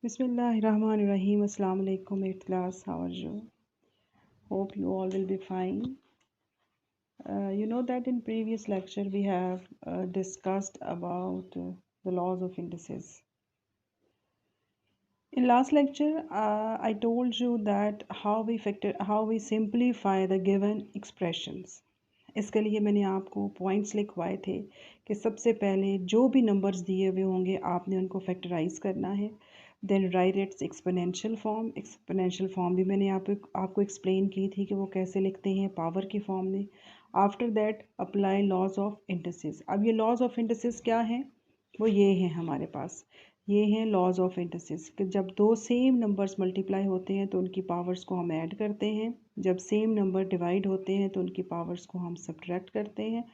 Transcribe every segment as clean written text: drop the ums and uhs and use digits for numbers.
Bismillahirrahmanirrahim. Assalamu alaikum, 8th class. How are you? Hope you all will be fine. You know that in previous lecture we have discussed about the laws of indices. In last lecture, I told you that how we simplify the given expressions. इसके लिए मैंने आपको points लिखवाए थे कि सबसे पहले जो भी नंबर्स दिए हुए होंगे आपने उनको फैक्टराइज करना है. Then write its exponential form भी मैंने आपको एक्सप्लेन की थी कि वो कैसे लिखते हैं पावर की फॉर्म में. After that apply laws of indices. अब ये लॉज ऑफ इंडिसेस क्या हैं? वो ये हैं हमारे पास. ये हैं लॉज ऑफ इंडिसेस कि जब दो सेम नंबर्स मल्टीप्लाई होते हैं तो उनकी पावर्स को हम ऐड करते हैं. जब सेम नंबर डिवाइड होते हैं तो उनकी पावर्स को हम सब्ट्रैक्ट करते हैं.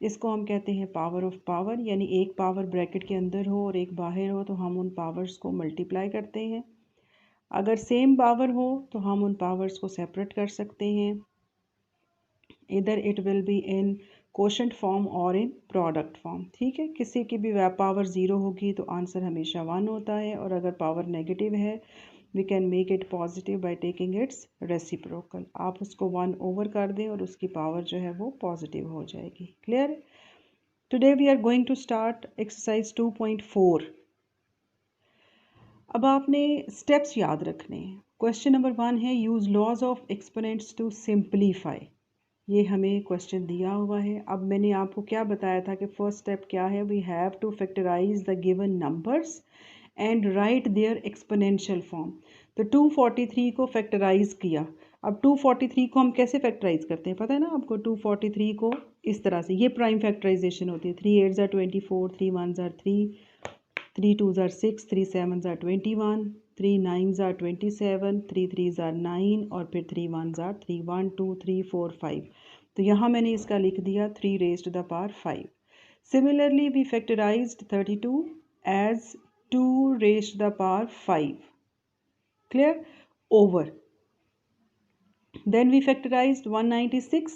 इसको हम कहते हैं पावर ऑफ पावर, यानी एक पावर ब्रैकेट के अंदर हो और एक बाहर हो तो हम उन पावर्स को मल्टीप्लाई करते हैं. अगर सेम पावर हो तो हम उन पावर्स को सेपरेट कर सकते हैं. इधर it will be in quotient form और इन प्रोडक्ट फॉर्म. ठीक है, किसी की भी पावर 0 होगी तो आंसर हमेशा 1 होता है, और अगर पावर नेगेटिव है we can make it positive by taking its reciprocal. आप उसको 1 ओवर कर दें और उसकी पावर जो है वो पॉजिटिव हो जाएगी. Clear? Today we are going to start exercise 2.4. अब आपने स्टेप्स याद रखने हैं. क्वेश्चन नंबर 1 है use laws of exponents to simplify. ये हमें क्वेश्चन दिया हुआ है. अब मैंने आपको क्या बताया था कि फर्स्ट स्टेप क्या है? We have to factorize the given numbers and write their exponential form. तो 243 को फैक्टराइज किया. अब 243 को हम कैसे फैक्टराइज करते हैं पता है ना आपको? 243 को इस तरह से, ये प्राइम फैक्टराइजेशन होती है. 3 8 ज़ार 24, 3 1 ज़ार 3, 3 2 ज़ार 6, 3 7 ज़ार 21, 3 9 ज़ार 27, 3 3 ज़ार 9 और फिर 3 1 ज़ार 3. 1 2 3 4 5. तो यहाँ मैंने इसका लिख दिया 3 raise to the power 5. Similarly we factorized 32 as 2 raise to the power 5. Clear? Over. Then we factorized 196.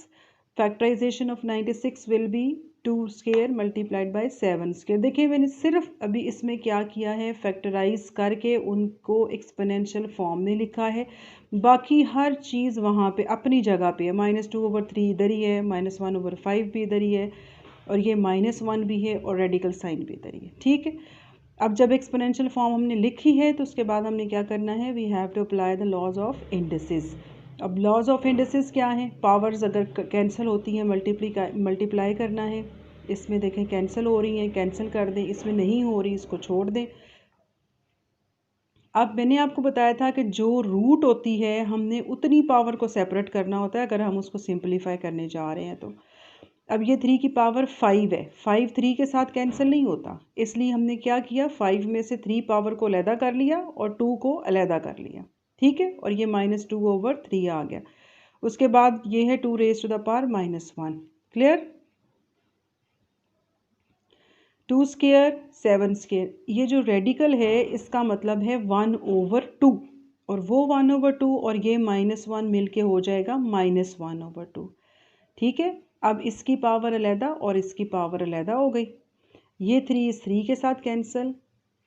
Factorization of 96 will be 2 square multiplied by 7 square. देखिए मैंने सिर्फ अभी इसमें क्या किया है, फैक्टराइज करके उनको एक्सपोनेंशियल फॉर्म में लिखा है. बाकी हर चीज़ वहाँ पे अपनी जगह पे है. -2/3 इधर ही है, -1/5 भी इधर ही है, और ये -1 भी है, और रेडिकल साइन भी इधर ही है. ठीक है. अब जब एक्सपोनेंशियल फॉर्म हमने लिखी है तो उसके बाद हमने क्या करना है? We have to apply the laws of indices. अब लॉज ऑफ इंडिसेस क्या है? पावर्स अगर कैंसिल होती हैं मल्टीप्लाई करना है. इसमें देखें कैंसिल हो रही हैं, कैंसिल कर दें. इसमें नहीं हो रही, इसको छोड़ दें. अब मैंने आपको बताया था कि जो रूट होती है हमने उतनी पावर को सेपरेट करना होता है अगर हम उसको सिंप्लीफाई करने जा रहे हैं तो. अब ये 3 की पावर 5 है. 5 3 के साथ कैंसिल नहीं होता, इसलिए हमने क्या किया, 5 में से 3 पावर को अलहदा कर लिया और 2 को अलहदा कर लिया. ठीक है, और ये -2/3 आ गया. उसके बाद ये है 2 raise to the power -1. Clear? 2 square 7 square. ये जो रेडिकल है इसका मतलब है 1/2, और वो 1/2 और ये -1 मिलके हो जाएगा -1/2. ठीक है. अब इसकी पावर अलहदा और इसकी पावर अलहदा हो गई. ये 3 इस 3 के साथ कैंसिल,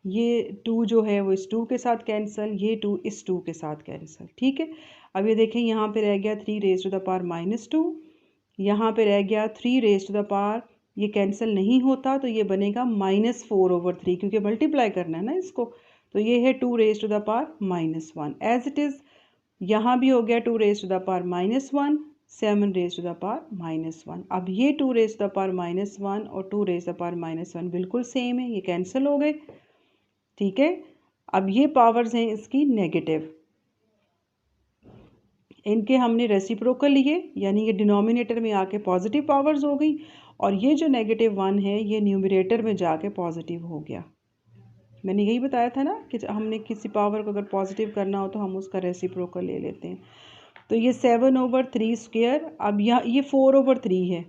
ये 2 जो है वो इस 2 के साथ कैंसिल, ये 2 इस 2 के साथ कैंसिल. ठीक है. अब ये देखें यहाँ पे रह गया 3 रेज़ टू द पावर -2, यहाँ पे रह गया 3 रेज़ टू द पावर, ये कैंसिल नहीं होता तो ये बनेगा -4/3, क्योंकि मल्टीप्लाई करना है ना इसको. तो ये है 2 raise to the power -1 as it is. यहाँ भी हो गया 2 raise to the power -1, 7 raise to the power -1. अब ये 2 रेज़ टू द पावर -1 और 2 रेज़ टू द पावर -1 बिल्कुल सेम है, ये कैंसिल हो गए. ठीक है. अब ये पावर्स हैं इसकी नेगेटिव, इनके हमने रेसिप्रोकल लिए, यानी ये डिनोमिनेटर में आके पॉजिटिव पावर्स हो गई, और ये जो -1 है ये न्यूमरेटर में जाके पॉजिटिव हो गया. मैंने यही बताया था ना कि हमने किसी पावर को अगर पॉजिटिव करना हो तो हम उसका रेसिप्रोकल ले लेते हैं. तो ये 7/3 स्क्वायर. अब यहाँ ये 4/3 है.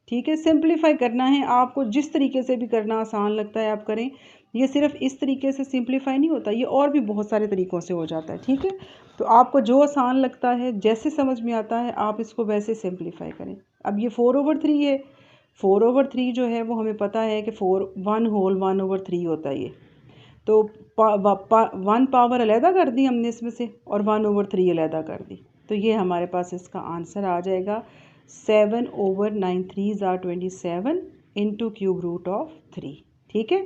ठीक है. सिंप्लीफाई करना है आपको, जिस तरीके से भी करना आसान लगता है आप करें. ये सिर्फ इस तरीके से सिंप्लीफाई नहीं होता, ये और भी बहुत सारे तरीक़ों से हो जाता है. ठीक है. तो आपको जो आसान लगता है, जैसे समझ में आता है, आप इसको वैसे सिंप्लीफाई करें. अब ये 4/3 है. 4/3 जो है वो हमें पता है कि 1/3 होता है ये. तो 1 पावर अलहदा कर दी हमने इसमें से और 1/3 अलहदा कर दी, तो ये हमारे पास इसका आंसर आ जाएगा 7/9 3s are 27 into cube root of 3। ठीक है,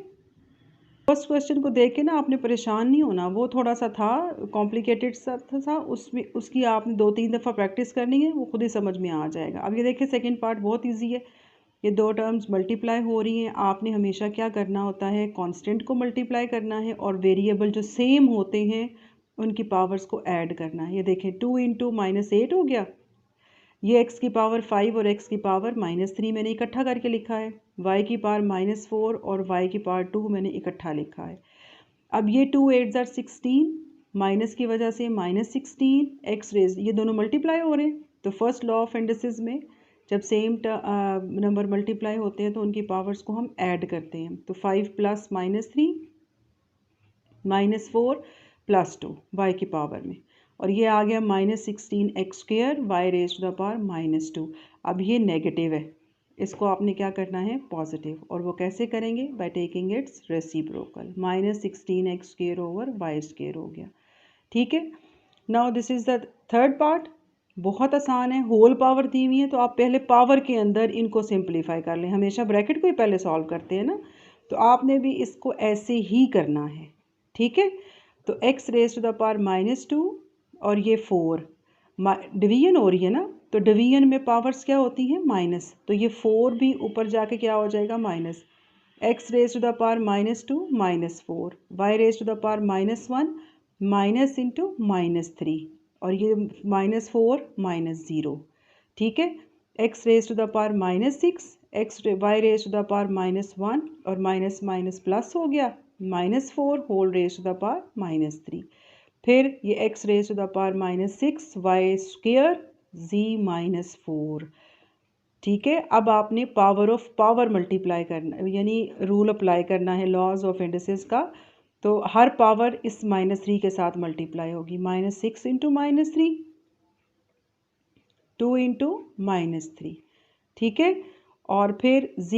फर्स्ट क्वेश्चन को देख के ना आपने परेशान नहीं होना, वो थोड़ा सा था कॉम्प्लिकेटेड सा था, उसमें उसकी आपने 2-3 दफ़ा प्रैक्टिस करनी है, वो खुद ही समझ में आ जाएगा। अब ये देखिए सेकंड पार्ट बहुत इजी है, ये 2 टर्म्स मल्टीप्लाई हो रही हैं, आपने हमेशा क्या करना होता है, कांस्टेंट को मल्टीप्लाई करना है और वेरिएबल जो सेम होते हैं उनकी पावर्स को ऐड करना है। ये देखें 2 इंटू -8 हो गया, ये x की पावर 5 और x की पावर -3 मैंने इकट्ठा करके लिखा है, y की पावर -4 और y की पावर 2 मैंने इकट्ठा लिखा है। अब ये 2 8 are 16, माइनस की वजह से -16 x रेज, ये दोनों मल्टीप्लाई हो रहे हैं, तो फर्स्ट लॉ ऑफ इंडिसेस में जब सेम नंबर मल्टीप्लाई होते हैं तो उनकी पावर्स को हम ऐड करते हैं। तो 5 + -3 -4 + 2 y की पावर में, और ये आ गया -16x² y raise to the power -2। अब ये नेगेटिव है, इसको आपने क्या करना है पॉजिटिव, और वो कैसे करेंगे, bye taking its reciprocal, -16x² over y² हो गया। ठीक है, now this is the third part, बहुत आसान है, होल पावर दी हुई है तो आप पहले पावर के अंदर इनको सिंप्लीफाई कर लें, हमेशा ब्रैकेट को ही पहले सॉल्व करते हैं ना, तो आपने भी इसको ऐसे ही करना है। ठीक है, तो x raise to the power -2 और ये 4 डिवीजन हो रही है ना, तो डिवीजन में पावर्स क्या होती हैं माइनस, तो ये 4 भी ऊपर जाके क्या हो जाएगा minus, x raise to the power -2 -4, y raise to the power -1 minus into -3 और ये -4 -0। ठीक है, x raise to the power -6 y raise to the power -1 और माइनस माइनस प्लस हो गया, -4 whole raise to the power -3, फिर ये x raise to the power -6 y² z -4। ठीक है, अब आपने पावर ऑफ पावर मल्टीप्लाई करना, यानी रूल अप्लाई करना है लॉज ऑफ इंडिसेस का, तो हर पावर इस -3 के साथ मल्टीप्लाई होगी, -6 इंटू -3 2 इंटू -3। ठीक है, और फिर z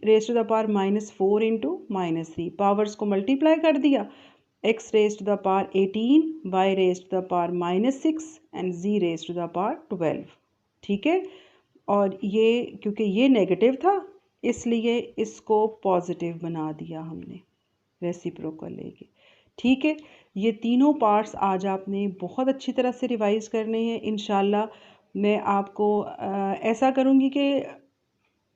raise to the power -4 into -3, powers को मल्टीप्लाई कर दिया, x raise to the power 18 y raise to the power -6 and z raise to the power 12। ठीक है, और ये क्योंकि ये नेगेटिव था इसलिए इसको पॉजिटिव बना दिया हमने रेसिप्रोकल लेके। ठीक है, ये तीनों पार्ट्स आज आपने बहुत अच्छी तरह से रिवाइज करने हैं। इंशाल्लाह मैं आपको ऐसा करूँगी कि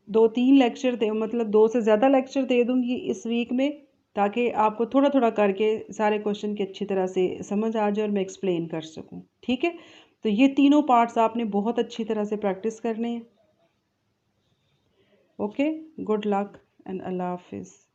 2-3 लेक्चर दे, मतलब 2 से ज़्यादा लेक्चर दे दूँगी इस वीक में, ताकि आपको थोड़ा थोड़ा करके सारे क्वेश्चन की अच्छी तरह से समझ आ जाए और मैं एक्सप्लेन कर सकूँ। ठीक है, तो ये तीनों पार्ट्स आपने बहुत अच्छी तरह से प्रैक्टिस करने हैं। ओके, गुड लक एंड अल्लाह हाफिज़।